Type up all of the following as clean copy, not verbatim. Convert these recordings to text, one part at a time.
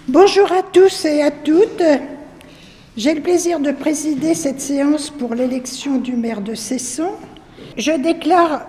Bonjour à tous et à toutes. J'ai le plaisir de présider cette séance pour l'élection du maire de Cesson. Je déclare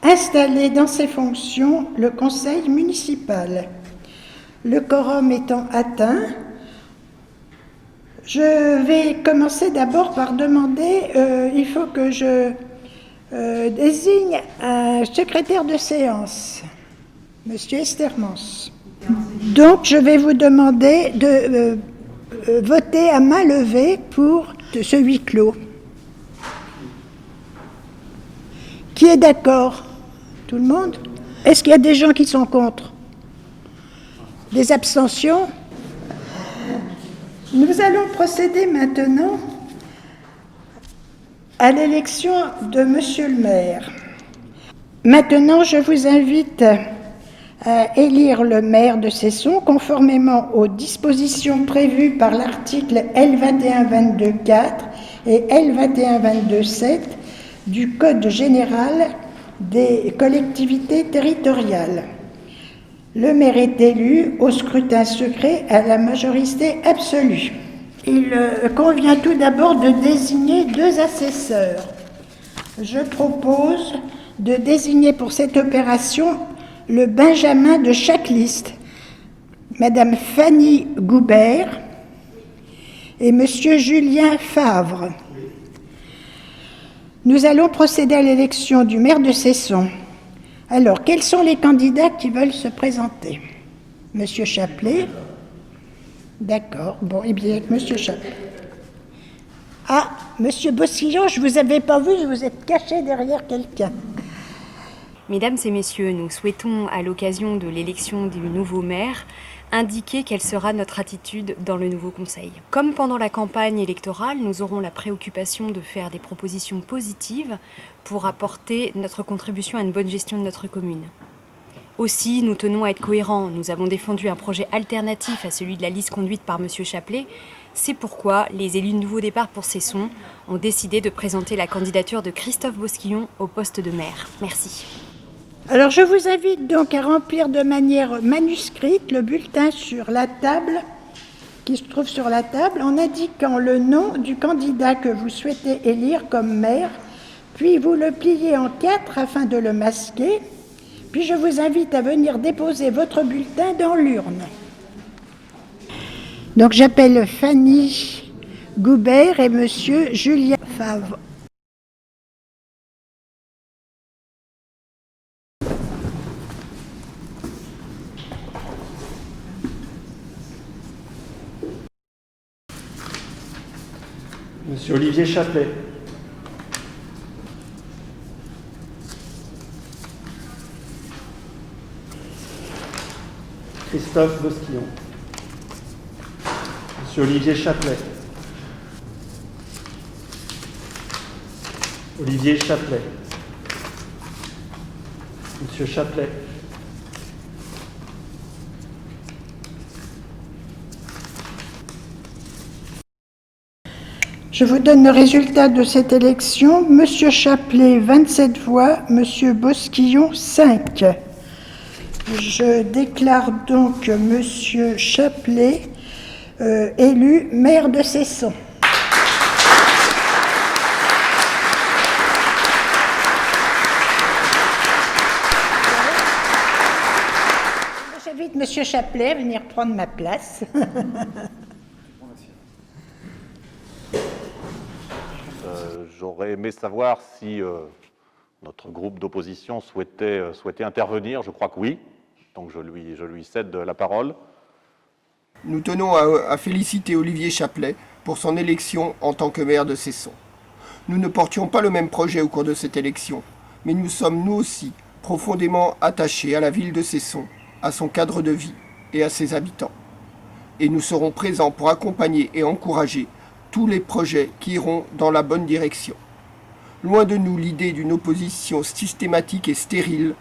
installé dans ses fonctions le conseil municipal. Le quorum étant atteint, je vais commencer d'abord par demander, il faut que je désigne un secrétaire de séance, Monsieur Estermans. Donc je vais vous demander de voter à main levée pour ce huis clos. Qui est d'accord? Tout le monde? Est-ce qu'il y a des gens qui sont contre? Des abstentions? Nous allons procéder maintenant à l'élection de Monsieur le maire. Maintenant, je vous invite à élire le maire de Cesson conformément aux dispositions prévues par l'article L2122.4 et L2122.7 du Code général des collectivités territoriales. Le maire est élu au scrutin secret à la majorité absolue. Il convient tout d'abord de désigner 2 assesseurs. Je propose de désigner pour cette opération le benjamin de chaque liste, Madame Fanny Goubert et Monsieur Julien Favre. Nous allons procéder à l'élection du maire de Cesson. Alors, quels sont les candidats qui veulent se présenter? Monsieur Chaplet? D'accord. Bon, et bien, Monsieur Chaplet. Ah, Monsieur Bossillon, je ne vous avais pas vu, vous êtes caché derrière quelqu'un. Mesdames et messieurs, nous souhaitons, à l'occasion de l'élection du nouveau maire, indiquer quelle sera notre attitude dans le nouveau conseil. Comme pendant la campagne électorale, nous aurons la préoccupation de faire des propositions positives pour apporter notre contribution à une bonne gestion de notre commune. Aussi, nous tenons à être cohérents. Nous avons défendu un projet alternatif à celui de la liste conduite par M. Chaplet. C'est pourquoi les élus de Nouveau Départ pour Cesson ont décidé de présenter la candidature de Christophe Bosquillon au poste de maire. Merci. Alors je vous invite donc à remplir de manière manuscrite le bulletin sur la table, qui se trouve sur la table, en indiquant le nom du candidat que vous souhaitez élire comme maire, puis vous le pliez en 4 afin de le masquer, puis je vous invite à venir déposer votre bulletin dans l'urne. Donc j'appelle Fanny Goubert et Monsieur Julien Favre. Monsieur Olivier Chaplet. Christophe Bosquillon. Monsieur Olivier Chaplet. Olivier Chaplet. Monsieur Chaplet. Je vous donne le résultat de cette élection. Monsieur Chaplet, 27 voix. Monsieur Bosquillon, 5. Je déclare donc Monsieur Chaplet élu maire de Cesson. J'invite Monsieur Chaplet à venir prendre ma place. J'aurais aimé savoir si notre groupe d'opposition souhaitait intervenir. Je crois que oui, donc je lui cède la parole. Nous tenons à féliciter Olivier Chaplet pour son élection en tant que maire de Cesson. Nous ne portions pas le même projet au cours de cette élection, mais nous sommes nous aussi profondément attachés à la ville de Cesson, à son cadre de vie et à ses habitants. Et nous serons présents pour accompagner et encourager tous les projets qui iront dans la bonne direction. Loin de nous l'idée d'une opposition systématique et stérile,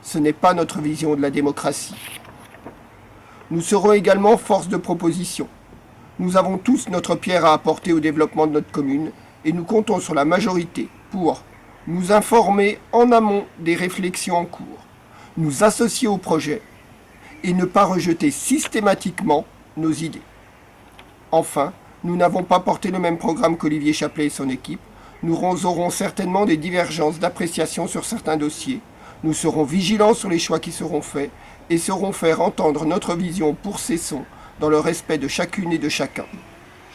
ce n'est pas notre vision de la démocratie. Nous serons également force de proposition. Nous avons tous notre pierre à apporter au développement de notre commune et nous comptons sur la majorité pour nous informer en amont des réflexions en cours, nous associer au projet et ne pas rejeter systématiquement nos idées. Enfin, nous n'avons pas porté le même programme qu'Olivier Chaplet et son équipe. Nous aurons certainement des divergences d'appréciation sur certains dossiers. Nous serons vigilants sur les choix qui seront faits et saurons faire entendre notre vision pour Cesson dans le respect de chacune et de chacun.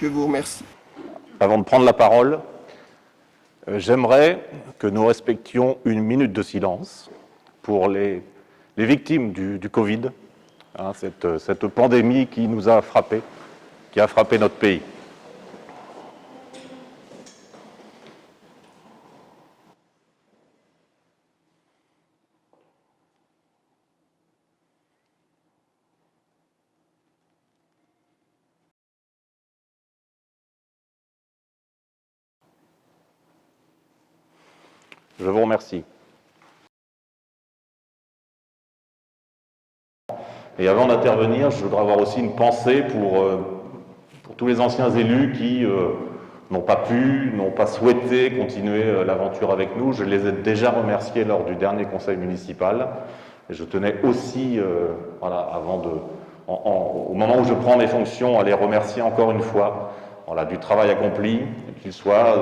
Je vous remercie. Avant de prendre la parole, j'aimerais que nous respections une minute de silence pour les victimes du Covid, hein, cette pandémie qui nous a frappés, qui a frappé notre pays. Je vous remercie. Et avant d'intervenir, je voudrais avoir aussi une pensée pour tous les anciens élus qui n'ont pas pu, n'ont pas souhaité continuer l'aventure avec nous. Je les ai déjà remerciés lors du dernier conseil municipal. Et je tenais aussi, au moment où je prends mes fonctions, à les remercier encore une fois du travail accompli, qu'il soit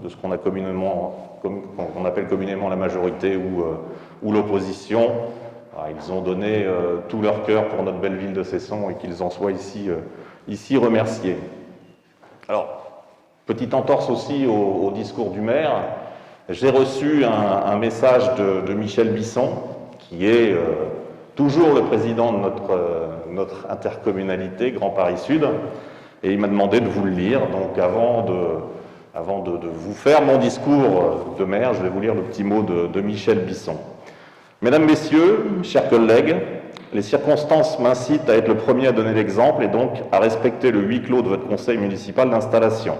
de ce qu'on appelle communément la majorité ou l'opposition. Ils ont donné tout leur cœur pour notre belle ville de Cesson et qu'ils en soient ici remerciés. Alors, petite entorse aussi au discours du maire. J'ai reçu un message de Michel Bisson, qui est toujours le président de notre intercommunalité, Grand Paris Sud, et il m'a demandé de vous le lire. Donc avant de vous faire mon discours de maire, je vais vous lire le petit mot de Michel Bisson. Mesdames, Messieurs, chers collègues, les circonstances m'incitent à être le premier à donner l'exemple et donc à respecter le huis clos de votre conseil municipal d'installation.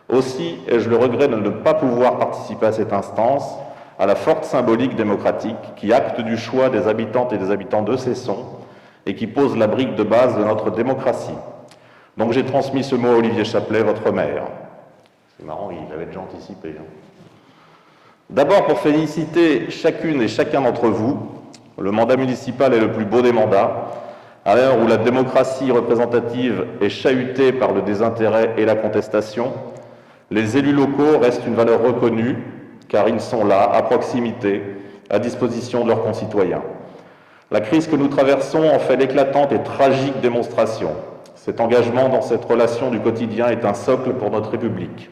Aussi ai-je le regret de ne pas pouvoir participer à cette instance, à la forte symbolique démocratique qui acte du choix des habitantes et des habitants de Cesson et qui pose la brique de base de notre démocratie. Donc j'ai transmis ce mot à Olivier Chaplet, votre maire. C'est marrant, il avait déjà anticipé. D'abord, pour féliciter chacune et chacun d'entre vous, le mandat municipal est le plus beau des mandats. À l'heure où la démocratie représentative est chahutée par le désintérêt et la contestation, les élus locaux restent une valeur reconnue, car ils sont là, à proximité, à disposition de leurs concitoyens. La crise que nous traversons en fait l'éclatante et tragique démonstration. Cet engagement dans cette relation du quotidien est un socle pour notre République.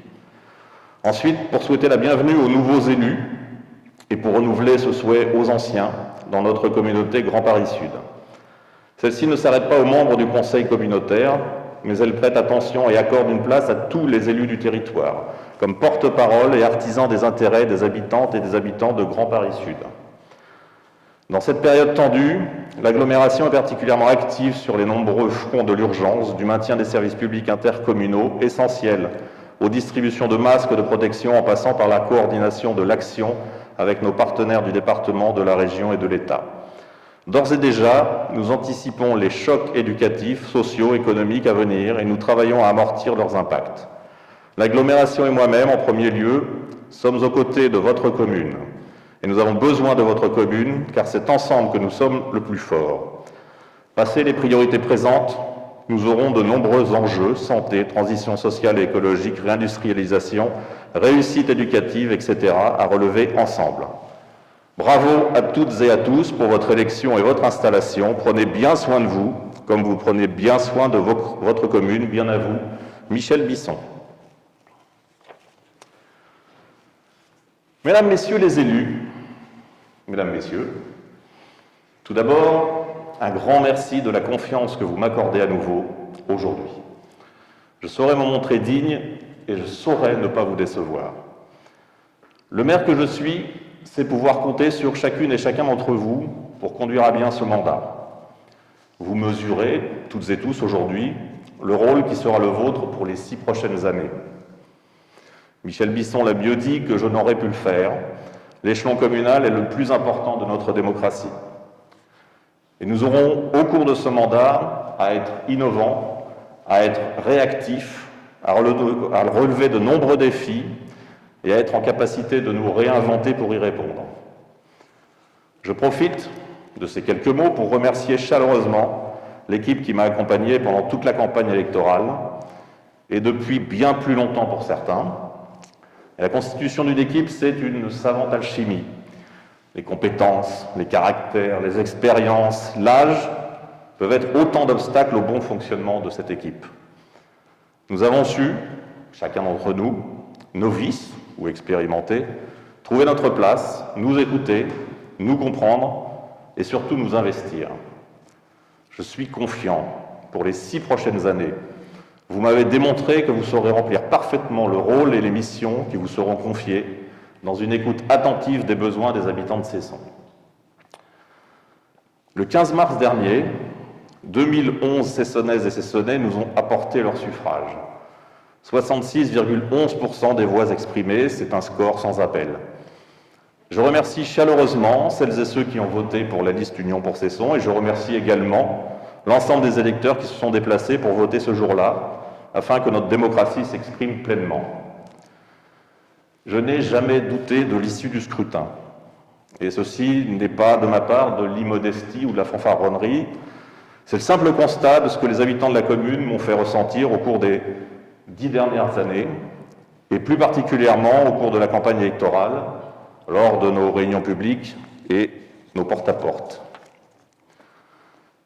Ensuite, pour souhaiter la bienvenue aux nouveaux élus et pour renouveler ce souhait aux anciens dans notre communauté Grand Paris Sud. Celle-ci ne s'arrête pas aux membres du conseil communautaire, mais elle prête attention et accorde une place à tous les élus du territoire, comme porte-parole et artisans des intérêts des habitantes et des habitants de Grand Paris Sud. Dans cette période tendue, l'agglomération est particulièrement active sur les nombreux fronts de l'urgence, du maintien des services publics intercommunaux essentiels aux distributions de masques de protection en passant par la coordination de l'action avec nos partenaires du département, de la région et de l'État. D'ores et déjà, nous anticipons les chocs éducatifs, sociaux, économiques à venir et nous travaillons à amortir leurs impacts. L'agglomération et moi-même, en premier lieu, sommes aux côtés de votre commune. Et nous avons besoin de votre commune, car c'est ensemble que nous sommes le plus forts. Passées les priorités présentes, nous aurons de nombreux enjeux, santé, transition sociale et écologique, réindustrialisation, réussite éducative, etc., à relever ensemble. Bravo à toutes et à tous pour votre élection et votre installation. Prenez bien soin de vous, comme vous prenez bien soin de votre commune. Bien à vous, Michel Bisson. Mesdames, Messieurs les élus, Mesdames, Messieurs, tout d'abord, un grand merci de la confiance que vous m'accordez à nouveau aujourd'hui. Je saurai me montrer digne et je saurai ne pas vous décevoir. Le maire que je suis, c'est pouvoir compter sur chacune et chacun d'entre vous pour conduire à bien ce mandat. Vous mesurez, toutes et tous aujourd'hui, le rôle qui sera le vôtre pour les 6 prochaines années. Michel Bisson l'a mieux dit que je n'aurais pu le faire. L'échelon communal est le plus important de notre démocratie. Et nous aurons, au cours de ce mandat, à être innovants, à être réactifs, à relever de nombreux défis et à être en capacité de nous réinventer pour y répondre. Je profite de ces quelques mots pour remercier chaleureusement l'équipe qui m'a accompagné pendant toute la campagne électorale, et depuis bien plus longtemps pour certains. Et la constitution d'une équipe, c'est une savante alchimie. Les compétences, les caractères, les expériences, l'âge peuvent être autant d'obstacles au bon fonctionnement de cette équipe. Nous avons su, chacun d'entre nous, novices ou expérimentés, trouver notre place, nous écouter, nous comprendre et surtout nous investir. Je suis confiant pour les 6 prochaines années. Vous m'avez démontré que vous saurez remplir parfaitement le rôle et les missions qui vous seront confiées dans une écoute attentive des besoins des habitants de Cesson. Le 15 mars dernier, 2011 Cessonnaises et Cessonnais nous ont apporté leur suffrage. 66,11% des voix exprimées, c'est un score sans appel. Je remercie chaleureusement celles et ceux qui ont voté pour la liste Union pour Cesson et je remercie également l'ensemble des électeurs qui se sont déplacés pour voter ce jour-là, afin que notre démocratie s'exprime pleinement. Je n'ai jamais douté de l'issue du scrutin. Et ceci n'est pas de ma part de l'immodestie ou de la fanfaronnerie, c'est le simple constat de ce que les habitants de la commune m'ont fait ressentir au cours des 10 dernières années, et plus particulièrement au cours de la campagne électorale, lors de nos réunions publiques et nos porte-à-porte.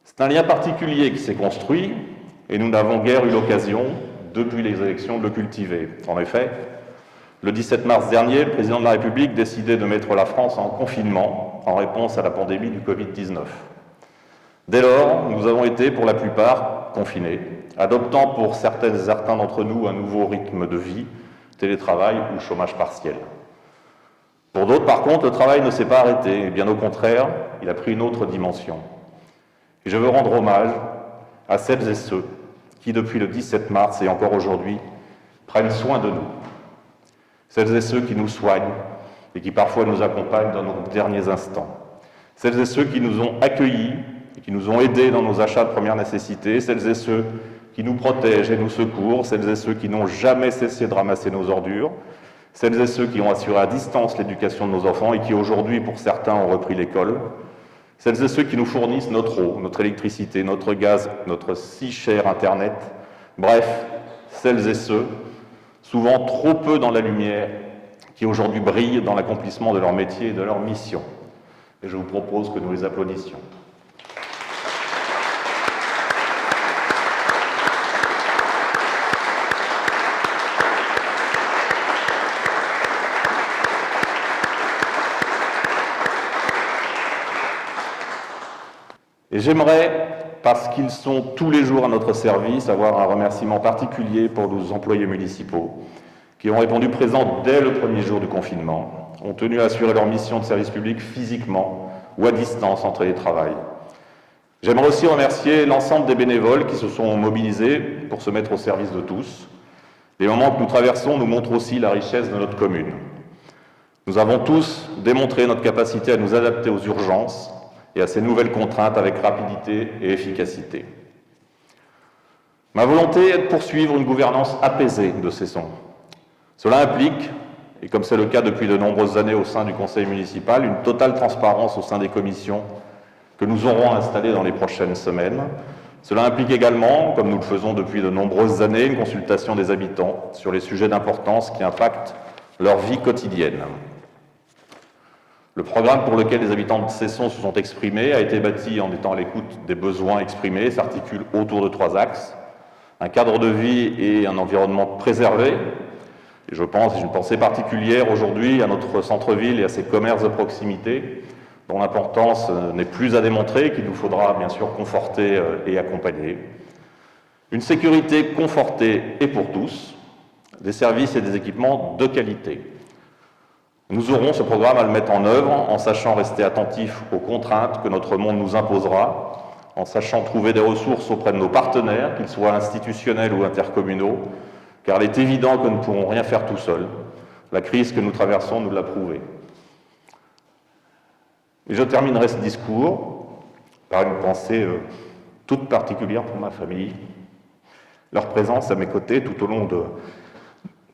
C'est un lien particulier qui s'est construit, et nous n'avons guère eu l'occasion, depuis les élections, de le cultiver. En effet, le 17 mars dernier, le président de la République décidait de mettre la France en confinement en réponse à la pandémie du Covid-19. Dès lors, nous avons été pour la plupart confinés, adoptant pour certaines et certains d'entre nous un nouveau rythme de vie, télétravail ou chômage partiel. Pour d'autres, par contre, le travail ne s'est pas arrêté, et bien au contraire, il a pris une autre dimension. Et je veux rendre hommage à celles et ceux qui, depuis le 17 mars et encore aujourd'hui, prennent soin de nous. Celles et ceux qui nous soignent et qui parfois nous accompagnent dans nos derniers instants. Celles et ceux qui nous ont accueillis et qui nous ont aidés dans nos achats de première nécessité. Celles et ceux qui nous protègent et nous secourent. Celles et ceux qui n'ont jamais cessé de ramasser nos ordures. Celles et ceux qui ont assuré à distance l'éducation de nos enfants et qui aujourd'hui, pour certains, ont repris l'école. Celles et ceux qui nous fournissent notre eau, notre électricité, notre gaz, notre si cher Internet. Bref, celles et ceux, souvent trop peu dans la lumière, qui aujourd'hui brillent dans l'accomplissement de leur métier et de leur mission. Et je vous propose que nous les applaudissions. Et j'aimerais, parce qu'ils sont tous les jours à notre service, avoir un remerciement particulier pour nos employés municipaux, qui ont répondu présents dès le premier jour du confinement, ont tenu à assurer leur mission de service public physiquement ou à distance en télétravail. J'aimerais aussi remercier l'ensemble des bénévoles qui se sont mobilisés pour se mettre au service de tous. Les moments que nous traversons nous montrent aussi la richesse de notre commune. Nous avons tous démontré notre capacité à nous adapter aux urgences et à ces nouvelles contraintes avec rapidité et efficacité. Ma volonté est de poursuivre une gouvernance apaisée de Cesson. Cela implique, et comme c'est le cas depuis de nombreuses années au sein du conseil municipal, une totale transparence au sein des commissions que nous aurons installées dans les prochaines semaines. Cela implique également, comme nous le faisons depuis de nombreuses années, une consultation des habitants sur les sujets d'importance qui impactent leur vie quotidienne. Le programme pour lequel les habitants de Cesson se sont exprimés a été bâti en étant à l'écoute des besoins exprimés, s'articule autour de 3 axes. Un cadre de vie et un environnement préservé. Et je pense, et j'ai une pensée particulière aujourd'hui à notre centre-ville et à ses commerces de proximité, dont l'importance n'est plus à démontrer, qu'il nous faudra bien sûr conforter et accompagner. Une sécurité confortée et pour tous, des services et des équipements de qualité. Nous aurons ce programme à le mettre en œuvre en sachant rester attentifs aux contraintes que notre monde nous imposera, en sachant trouver des ressources auprès de nos partenaires, qu'ils soient institutionnels ou intercommunaux, car il est évident que nous ne pourrons rien faire tout seuls. La crise que nous traversons nous l'a prouvé. Et je terminerai ce discours par une pensée toute particulière pour ma famille. Leur présence à mes côtés tout au long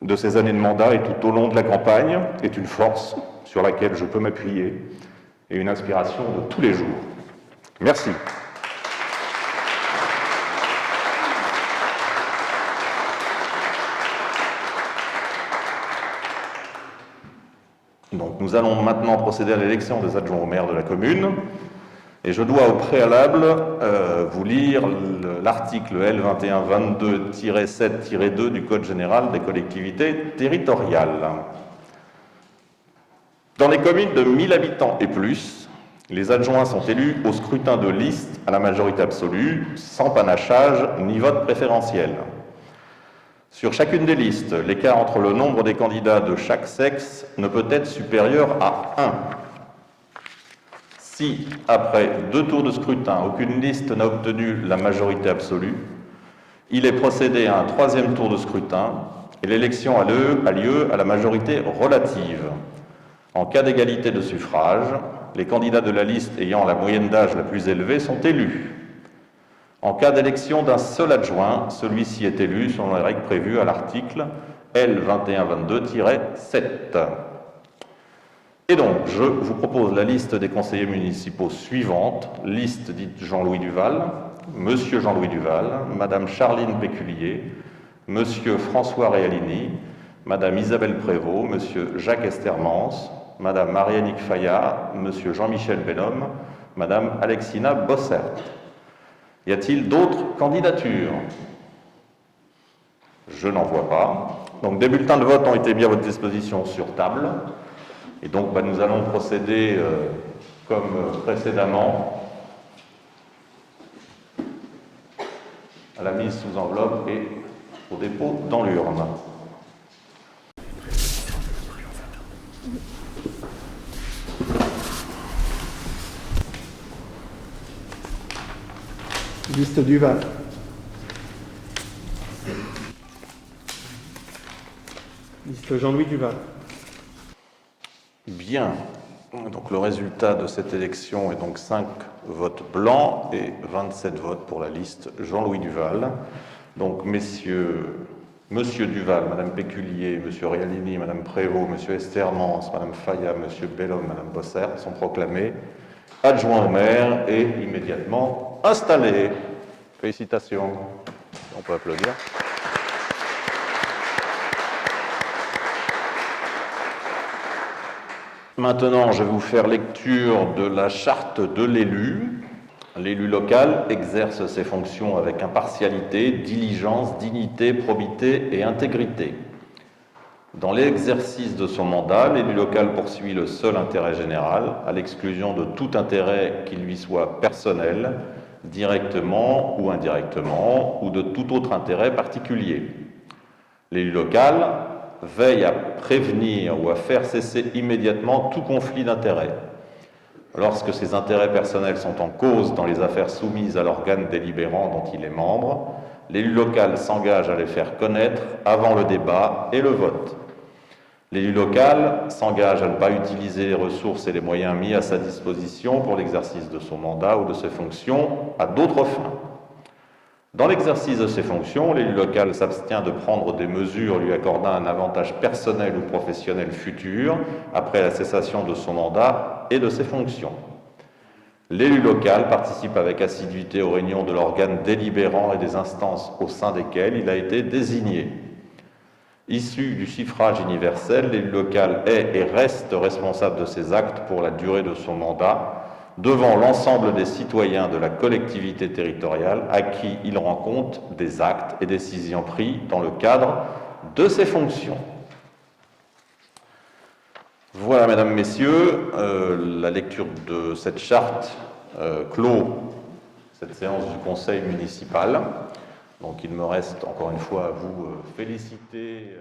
de ces années de mandat et tout au long de la campagne est une force sur laquelle je peux m'appuyer et une inspiration de tous les jours. Merci. Donc nous allons maintenant procéder à l'élection des adjoints au maire de la commune. Et je dois au préalable vous lire l'article L2122-7-2 du Code général des collectivités territoriales. Dans les communes de 1000 habitants et plus, les adjoints sont élus au scrutin de liste à la majorité absolue, sans panachage ni vote préférentiel. Sur chacune des listes, l'écart entre le nombre des candidats de chaque sexe ne peut être supérieur à 1. Si, après 2 tours de scrutin, aucune liste n'a obtenu la majorité absolue, il est procédé à un 3e tour de scrutin et l'élection a lieu à la majorité relative. En cas d'égalité de suffrage, les candidats de la liste ayant la moyenne d'âge la plus élevée sont élus. En cas d'élection d'un seul adjoint, celui-ci est élu selon les règles prévues à l'article L2122-7. Et donc, je vous propose la liste des conseillers municipaux suivante, liste dite Jean-Louis Duval, Monsieur Jean-Louis Duval, Madame Charline Péculier, Monsieur François Realini, Madame Isabelle Prévost, Monsieur Jacques Estermans, Madame Marianique Fayard, Monsieur Jean-Michel Benhomme, Madame Alexina Bossert. Y a-t-il d'autres candidatures? Je n'en vois pas. Donc des bulletins de vote ont été mis à votre disposition sur table. Et donc nous allons procéder comme précédemment à la mise sous enveloppe et au dépôt dans l'urne. Liste Duval. Liste Jean-Louis Duval. Bien. Donc le résultat de cette élection est donc 5 votes blancs et 27 votes pour la liste Jean-Louis Duval. Donc Monsieur Duval, Madame Péculier, Monsieur Realini, Madame Prévost, Monsieur Estermans, Madame Fayard, Monsieur Bellhomme, Madame Bossert sont proclamés adjoints au maire et immédiatement installés. Félicitations. On peut applaudir. Maintenant, je vais vous faire lecture de la charte de l'élu. L'élu local exerce ses fonctions avec impartialité, diligence, dignité, probité et intégrité. Dans l'exercice de son mandat, l'élu local poursuit le seul intérêt général, à l'exclusion de tout intérêt qui lui soit personnel, directement ou indirectement, ou de tout autre intérêt particulier. L'élu local veille à prévenir ou à faire cesser immédiatement tout conflit d'intérêts. Lorsque ses intérêts personnels sont en cause dans les affaires soumises à l'organe délibérant dont il est membre, l'élu local s'engage à les faire connaître avant le débat et le vote. L'élu local s'engage à ne pas utiliser les ressources et les moyens mis à sa disposition pour l'exercice de son mandat ou de ses fonctions à d'autres fins. Dans l'exercice de ses fonctions, l'élu local s'abstient de prendre des mesures lui accordant un avantage personnel ou professionnel futur après la cessation de son mandat et de ses fonctions. L'élu local participe avec assiduité aux réunions de l'organe délibérant et des instances au sein desquelles il a été désigné. Issu du suffrage universel, l'élu local est et reste responsable de ses actes pour la durée de son mandat devant l'ensemble des citoyens de la collectivité territoriale à qui il rend compte des actes et décisions pris dans le cadre de ses fonctions. Voilà, mesdames, messieurs, la lecture de cette charte clôt cette séance du conseil municipal. Donc il me reste encore une fois à vous féliciter.